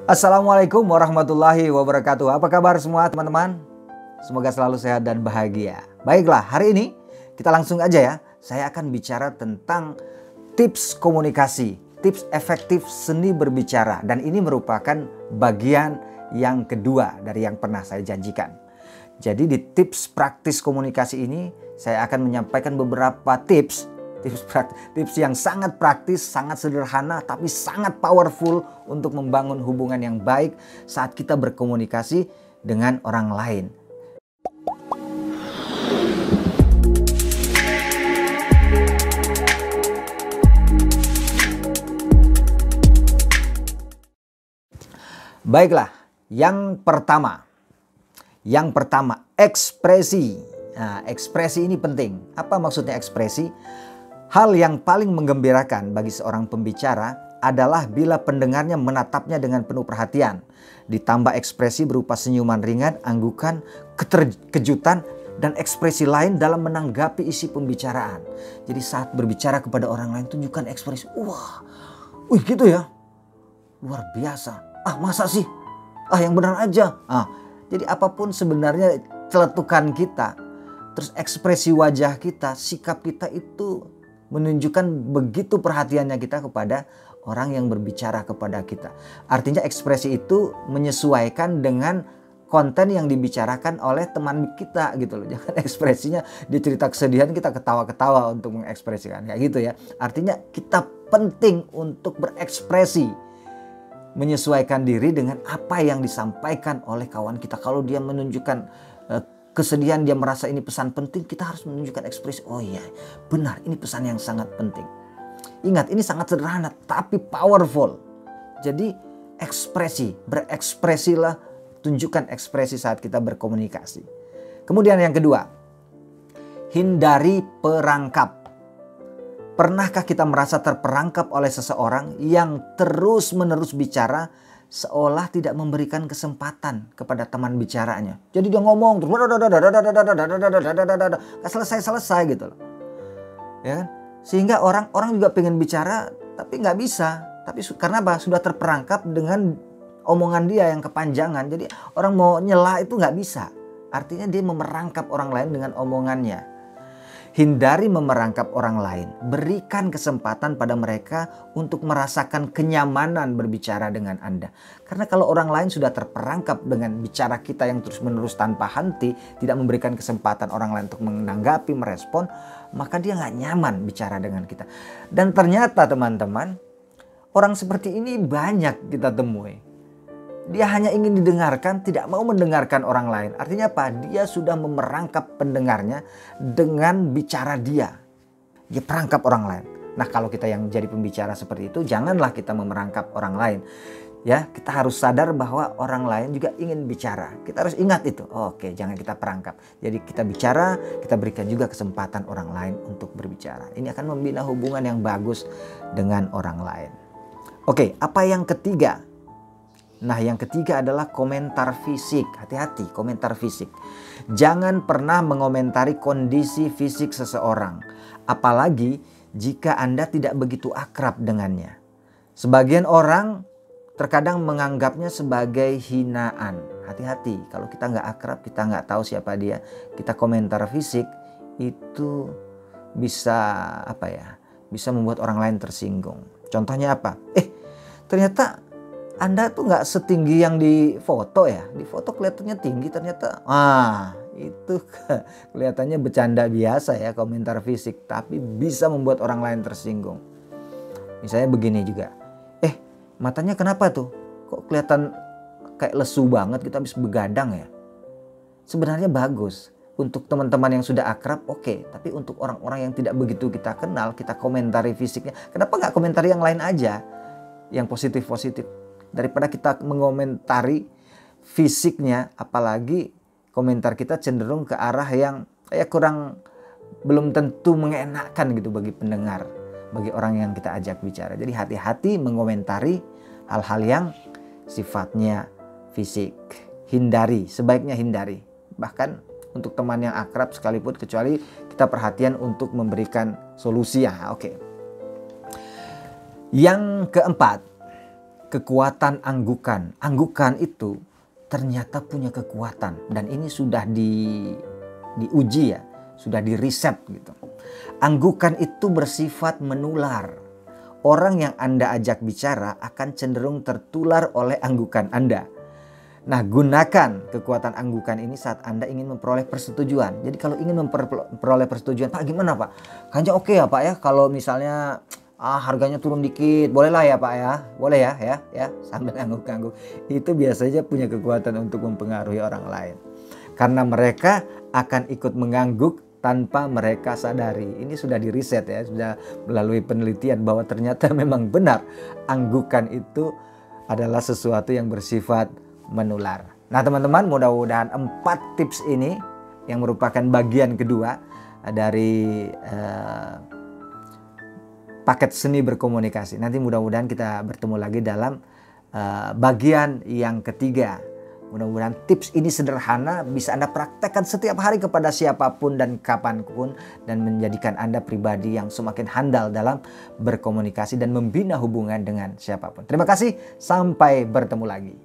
Assalamualaikum warahmatullahi wabarakatuh. Apa kabar semua teman-teman? Semoga selalu sehat dan bahagia. Baiklah, hari ini kita langsung aja ya. Saya akan bicara tentang tips komunikasi, tips efektif seni berbicara. Dan ini merupakan bagian yang kedua dari yang pernah saya janjikan. Jadi di tips praktis komunikasi ini saya akan menyampaikan beberapa tips yang sangat praktis, sangat sederhana, tapi sangat powerful untuk membangun hubungan yang baik saat kita berkomunikasi dengan orang lain. Baiklah, yang pertama, ekspresi. Nah, ekspresi ini penting. Apa maksudnya ekspresi? Hal yang paling menggembirakan bagi seorang pembicara adalah bila pendengarnya menatapnya dengan penuh perhatian. Ditambah ekspresi berupa senyuman ringan, anggukan, kejutan, dan ekspresi lain dalam menanggapi isi pembicaraan. Jadi saat berbicara kepada orang lain tunjukkan ekspresi. Wah, gitu ya. Luar biasa. Masa sih? Yang benar aja. Jadi apapun sebenarnya celetukan kita, terus ekspresi wajah kita, sikap kita itu menunjukkan begitu perhatiannya kita kepada orang yang berbicara kepada kita. Artinya ekspresi itu menyesuaikan dengan konten yang dibicarakan oleh teman kita gitu loh. Jangan ekspresinya dia cerita kesedihan kita ketawa-ketawa untuk mengekspresikan kayak gitu ya. Artinya kita penting untuk berekspresi, menyesuaikan diri dengan apa yang disampaikan oleh kawan kita. Kalau dia menunjukkan kesedihan, dia merasa ini pesan penting, kita harus menunjukkan ekspresi. Oh iya, benar, ini pesan yang sangat penting. Ingat, ini sangat sederhana tapi powerful. Jadi berekspresilah, tunjukkan ekspresi saat kita berkomunikasi. Kemudian yang kedua, hindari perangkap. Pernahkah kita merasa terperangkap oleh seseorang yang terus-menerus bicara seolah tidak memberikan kesempatan kepada teman bicaranya? Jadi dia ngomong terus gak selesai-selesai gitu loh. Ya kan? Sehingga orang juga pengen bicara tapi nggak bisa. Tapi karena apa? Sudah terperangkap dengan omongan dia yang kepanjangan. Jadi orang mau nyela itu nggak bisa. Artinya dia memerangkap orang lain dengan omongannya. Hindari memerangkap orang lain. Berikan kesempatan pada mereka untuk merasakan kenyamanan berbicara dengan Anda. Karena kalau orang lain sudah terperangkap dengan bicara kita yang terus-menerus tanpa henti, tidak memberikan kesempatan orang lain untuk menanggapi, merespon, maka dia nggak nyaman bicara dengan kita. Dan ternyata teman-teman, orang seperti ini banyak kita temui. Dia hanya ingin didengarkan, tidak mau mendengarkan orang lain. Artinya apa? Dia sudah memerangkap pendengarnya dengan bicara dia. Dia perangkap orang lain. Nah, kalau kita yang jadi pembicara seperti itu, janganlah kita memerangkap orang lain. Ya, kita harus sadar bahwa orang lain juga ingin bicara. Kita harus ingat itu. Oke, jangan kita perangkap. Jadi kita bicara, kita berikan juga kesempatan orang lain untuk berbicara. Ini akan membina hubungan yang bagus dengan orang lain. Oke, apa yang ketiga? Nah, yang ketiga adalah komentar fisik. Hati-hati, komentar fisik. Jangan pernah mengomentari kondisi fisik seseorang, apalagi jika Anda tidak begitu akrab dengannya. Sebagian orang terkadang menganggapnya sebagai hinaan. Hati-hati, kalau kita nggak akrab, kita nggak tahu siapa dia, kita komentar fisik itu bisa bisa membuat orang lain tersinggung. Contohnya apa? Ternyata Anda tuh nggak setinggi yang di foto ya. Di foto kelihatannya tinggi, ternyata itu kelihatannya bercanda biasa ya, komentar fisik. Tapi bisa membuat orang lain tersinggung. Misalnya begini juga. Matanya kenapa tuh? Kok kelihatan kayak lesu banget, kita habis begadang ya? Sebenarnya bagus. Untuk teman-teman yang sudah akrab, oke. Tapi untuk orang-orang yang tidak begitu kita kenal, kita komentari fisiknya. Kenapa nggak komentari yang lain aja? Yang positif-positif. Daripada kita mengomentari fisiknya, apalagi komentar kita cenderung ke arah yang belum tentu mengenakan gitu bagi pendengar, bagi orang yang kita ajak bicara. Jadi hati-hati mengomentari hal-hal yang sifatnya fisik. Hindari, sebaiknya hindari. Bahkan untuk teman yang akrab sekalipun, kecuali kita perhatian untuk memberikan solusi ya. Oke. Yang keempat, kekuatan anggukan. Anggukan itu ternyata punya kekuatan dan ini sudah diuji ya, sudah diriset gitu. Anggukan itu bersifat menular. Orang yang Anda ajak bicara akan cenderung tertular oleh anggukan Anda. Nah, gunakan kekuatan anggukan ini saat Anda ingin memperoleh persetujuan. Jadi kalau ingin memperoleh persetujuan, Pak gimana Pak? Kayaknya oke ya Pak ya, kalau misalnya harganya turun dikit, bolehlah ya Pak ya, boleh ya, sambil angguk-angguk. Itu biasanya punya kekuatan untuk mempengaruhi orang lain. Karena mereka akan ikut mengangguk tanpa mereka sadari. Ini sudah diriset ya, sudah melalui penelitian bahwa ternyata memang benar anggukan itu adalah sesuatu yang bersifat menular. Nah teman-teman, mudah-mudahan 4 tips ini yang merupakan bagian kedua dari paket seni berkomunikasi. Nanti mudah-mudahan kita bertemu lagi dalam bagian yang ketiga. Mudah-mudahan tips ini sederhana, bisa Anda praktekkan setiap hari kepada siapapun dan kapanpun, dan menjadikan Anda pribadi yang semakin handal dalam berkomunikasi dan membina hubungan dengan siapapun. Terima kasih, sampai bertemu lagi.